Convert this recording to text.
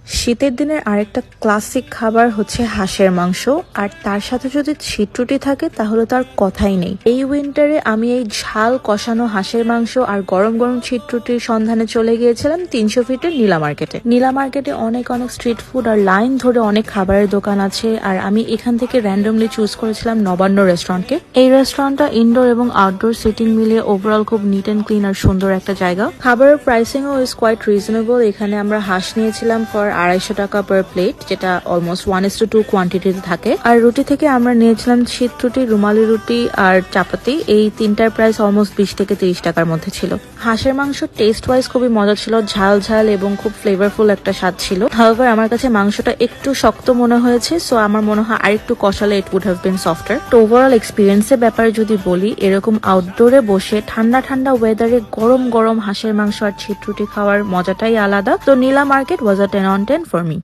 শীতের দিনের আরেকটা ক্লাসিক খাবার হচ্ছে হাঁসের মাংস, আর তার সাথে যদি ছিটরুটি থাকে তাহলে তো আর কথাই নেই। এই উইন্টারে আমি এই ঝাল কষানো হাঁসের মাংস আর গরম গরম ছিটরুটির সন্ধানে চলে গিয়েছিলাম 300 ফিটের নীলা মার্কেটে। নীলা মার্কেটে অনেক অনেক স্ট্রিট ফুড আর লাইন ধরে অনেক খাবারের দোকান আছে, আর আমি এখান থেকে র্যান্ডমলি চুজ করেছিলাম নবান্ন রেস্টুরেন্টকে। এই রেস্টুরেন্টটা ইনডোর এবং আউটডোর সিটিং মিলিয়ে ওভারঅল খুব নিট অ্যান্ড ক্লিন আর সুন্দর একটা জায়গা। খাবারের প্রাইসিংও ইজ কোয়াইট রিজনেবল। এখানে আমরা হাঁস নিয়েছিলাম ফর 250 টাকা পার প্লেট, যেটা অলমোস্ট 1:2 কোয়ান্টিটিতে থাকে। আর রুটি থেকে আমরা নিয়েছিলাম শীত রুটি, রুমালি রুটি আর চাপাতি। এই তিনটার প্রাইস অলমোস্ট 20 থেকে 30 টাকার মধ্যে ছিল। হাঁসের মাংস টেস্ট ওয়াইজ খুবই মজা ছিল, ঝাল ঝাল এবং খুব ফ্লেভারফুল একটা স্বাদ ছিল। হাউএভার আমার কাছে মাংসটা একটু শক্ত মনে হয়েছে, সো আমার মনে হয় আরেকটু কষালে it would have been softer. তো ওভারঅল এক্সপিরিয়েন্সের ব্যাপারে যদি বলি, এরকম আউটডোরে বসে ঠান্ডা ঠান্ডা ওয়েদারে গরম গরম হাঁসের মাংস আর ছিট রুটি খাওয়ার মজাটাই আলাদা। তো নীলা market was a 10 on 10 for me.